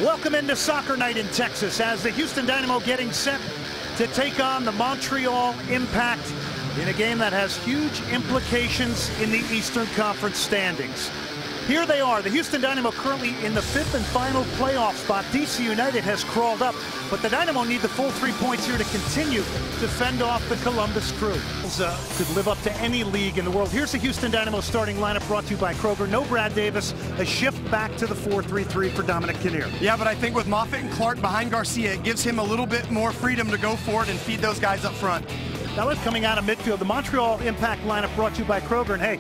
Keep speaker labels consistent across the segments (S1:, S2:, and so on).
S1: Welcome into soccer night in Texas as the Houston Dynamo getting set to take on the Montreal Impact in a game that has huge implications in the Eastern Conference standings. Here they are, the Houston Dynamo currently in the 5th and final playoff spot. DC United has crawled up, but the Dynamo need the full 3 points here to continue to fend off the Columbus Crew. Could live up to any league in the world. Here's the Houston Dynamo starting lineup brought to you by Kroger. No Brad Davis, a shift back to the 4-3-3 for Dominic Kinnear.
S2: Yeah, but I think with Moffitt and Clark behind Garcia, it gives him a little bit more freedom to go forward and feed those guys up front.
S1: Now it's coming out of midfield. The Montreal Impact lineup brought to you by Kroger. And hey,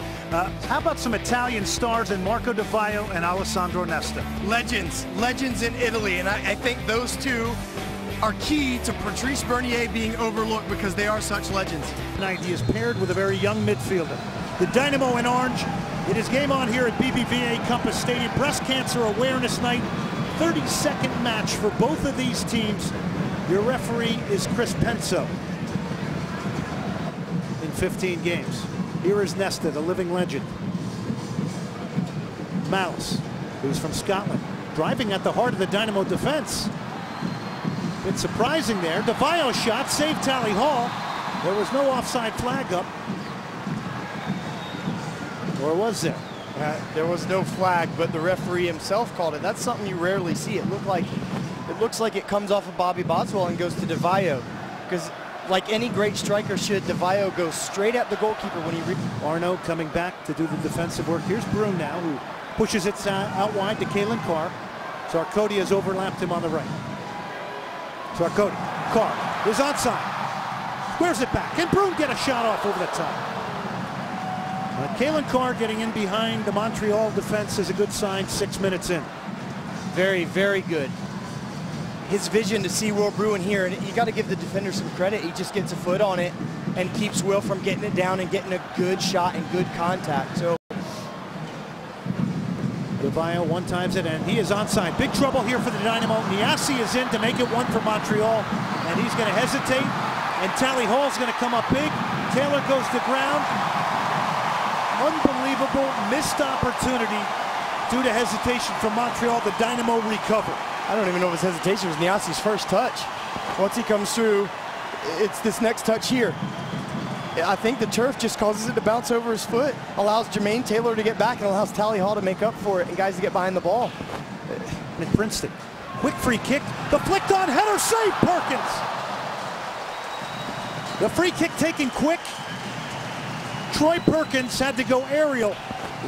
S1: how about some Italian stars in Marco Di Vaio and Alessandro Nesta?
S2: Legends in Italy. And I think those two are key to Patrice Bernier being overlooked because they are such legends.
S1: Tonight he is paired with a very young midfielder. The Dynamo in orange. It is game on here at BBVA Compass Stadium. Breast Cancer Awareness Night. 32nd match for both of these teams. Your referee is Chris Penso. 15 games. Here is Nesta, the living legend. Mouse, who's from Scotland, driving at the heart of the Dynamo defense. Bit surprising there. Di Vaio shot, saved Tally Hall. There was no offside flag up. Or was there?
S3: There was no flag, but the referee himself called it. That's something you rarely see. It looks like it comes off of Bobby Boswell and goes to Di Vaio, because like any great striker should, Di Vaio goes straight at the goalkeeper when he
S1: Arno coming back to do the defensive work. Here's Bruin now, who pushes it out wide to Calen Carr. Sarkozy has overlapped him on the right. Sarkozy, Carr is onside. Squares it back. Can Bruin get a shot off over the top? Calen Carr getting in behind the Montreal defense is a good sign 6 minutes in.
S3: Very, very good. His vision to see Will Bruin here, and you got to give the defender some credit. He just gets a foot on it and keeps Will from getting it down and getting a good shot and good contact. So
S1: Di Vaio one-times it, and he is onside. Big trouble here for the Dynamo. Nyassi is in to make it one for Montreal, and he's going to hesitate, and Tally Hall's going to come up big. Taylor goes to ground. Unbelievable missed opportunity due to hesitation from Montreal. The Dynamo recover.
S3: I don't even know if his hesitation was Nyassi's first touch. Once he comes through, it's this next touch here. I think the turf just causes it to bounce over his foot, allows Jermaine Taylor to get back, and allows Tally Hall to make up for it, and guys to get behind the ball.
S1: In Princeton, quick free kick, the flicked on header, save Perkins. The free kick taken quick. Troy Perkins had to go aerial.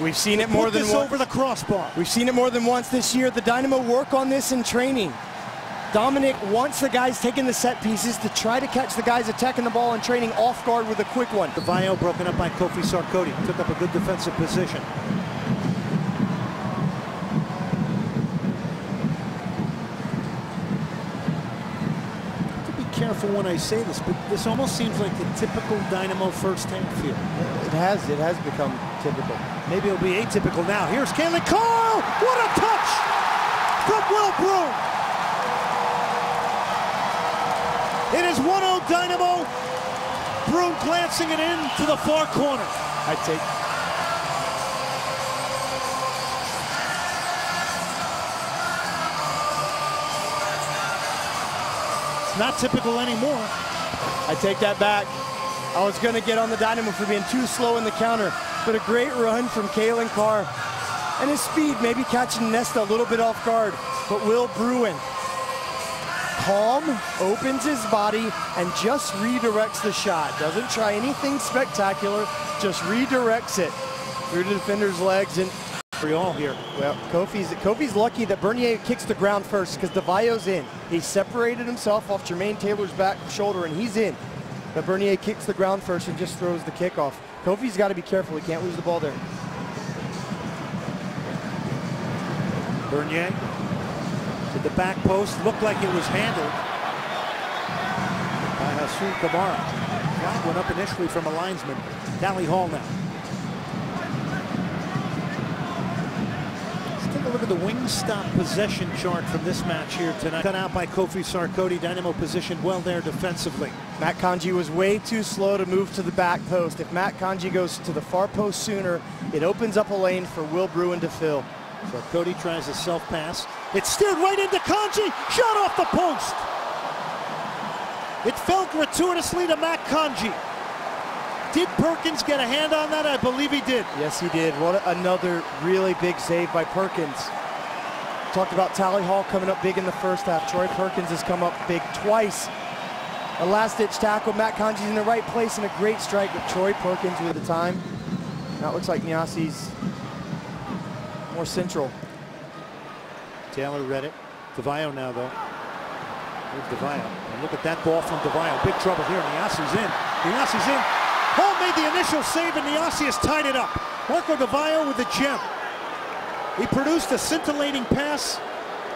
S3: We've seen it more than once.
S1: Over the crossbar.
S3: We've seen it more than once this year. The Dynamo work on this in training. Dominic wants the guys taking the set pieces to try to catch the guys attacking the ball in training off guard with a quick one.
S1: Di Vaio broken up by Kofi Sarkozy. Took up a good defensive position. Careful when I say this, but this almost seems like the typical Dynamo first half here.
S3: It has become typical.
S1: Maybe it'll be atypical now. Here's Calen Carr! What a touch from Will Bruin! It is 1-0 Dynamo. Bruin glancing it in to the far corner. Not typical anymore.
S3: I take that back. I was going to get on the Dynamo for being too slow in the counter, but a great run from Calen Carr. And his speed, maybe catching Nesta a little bit off guard, but Will Bruin, calm, opens his body, and just redirects the shot. Doesn't try anything spectacular, just redirects it through the defender's legs. And
S1: all here.
S3: Well, Kofi's lucky that Bernier kicks the ground first because Di Vaio's in. He separated himself off Jermaine Taylor's back shoulder and he's in. But Bernier kicks the ground first and just throws the kickoff. Kofi's got to be careful. He can't lose the ball there.
S1: Bernier to the back post. Looked like it was handled by Hassoun Kamara. Flag went up initially from a linesman. Tally Hall now. Take a look at the wing stop possession chart from this match here tonight. Cut out by Kofi Sarkozy. Dynamo positioned well there defensively.
S3: Matt Kanji was way too slow to move to the back post. If Matt Kanji goes to the far post sooner, it opens up a lane for Will Bruin to fill.
S1: Sarkozy tries a self pass. It's steered right into Kanji. Shot off the post. It fell gratuitously to Matt Kanji. Did Perkins get a hand on that? I believe he did.
S3: Yes, he did. What another really big save by Perkins. Talked about Tally Hall coming up big in the first half. Troy Perkins has come up big twice. A last-ditch tackle. Matt Kanji's in the right place and a great strike with Troy Perkins with the time. Now it looks like Nyassi's more central.
S1: Taylor read it. DeVio now, though. Here's DeVio. And look at that ball from DeVio. Big trouble here. Nyassi's in. Nyassi's in. Hall made the initial save, and Nyassi has tied it up. Marco DeVio with the gem. He produced a scintillating pass.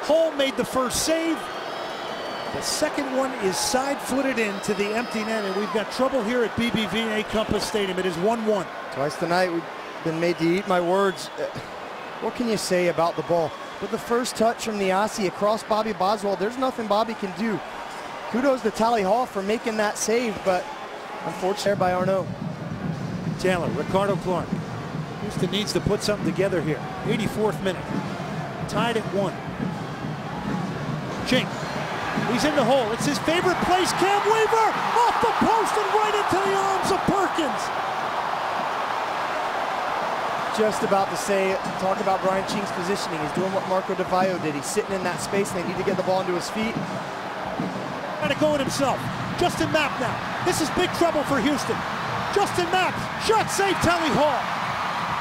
S1: Hall made the first save. The second one is side-footed into the empty net, and we've got trouble here at BBVA Compass Stadium. It is 1-1.
S3: Twice tonight we've been made to eat my words. What can you say about the ball? With the first touch from Nyassi across Bobby Boswell, there's nothing Bobby can do. Kudos to Tally Hall for making that save, but unfortunately there by Arnaud.
S1: Taylor, Ricardo Clark. Houston needs to put something together here. 84th minute. Tied at 1. Chink. He's in the hole. It's his favorite place. Cam Weaver off the post and right into the arms of Perkins.
S3: Just about to say, talk about Brian Chink's positioning. He's doing what Marco DeVio did. He's sitting in that space and they need to get the ball into his feet.
S1: Trying to go at himself. Justin Mapp now. This is big trouble for Houston. Justin Mapp, shot save Tally Hall.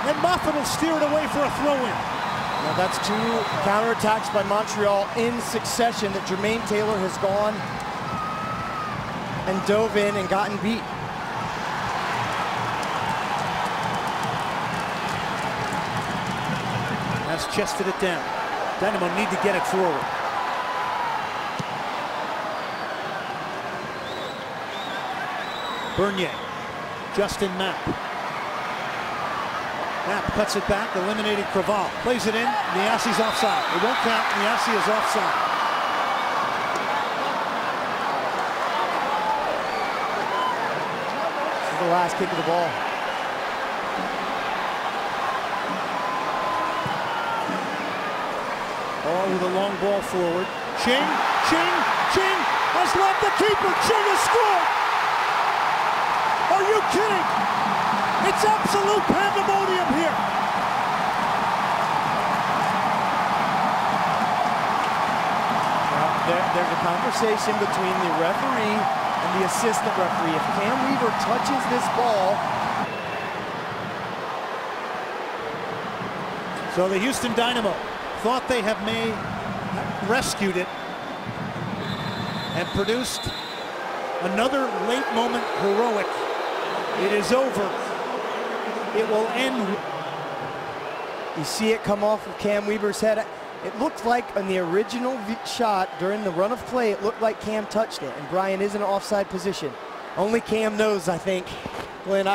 S1: And Moffett will steer it away for a throw-in.
S3: Now that's 2 counterattacks by Montreal in succession that Jermaine Taylor has gone and dove in and gotten beat.
S1: Has chested it down. Dynamo need to get it forward. Bernier. Justin Mapp. Mapp cuts it back, eliminating Craval. Plays it in. Nyassi's offside. It won't count. Nyassi is offside.
S3: This is the last kick of the ball.
S1: Oh, with a long ball forward. Ching has left the keeper. Ching has scored. Are you kidding? It's absolute pandemonium here.
S3: There's a conversation between the referee and the assistant referee. If Cam Weaver touches this ball.
S1: So the Houston Dynamo thought they have rescued it and produced another late moment heroic. It is over. It will end.
S3: You see it come off of Cam Weaver's head. It looked like on the original shot during the run of play, it looked like Cam touched it, and Brian is in an offside position. Only Cam knows, I think. Glenn,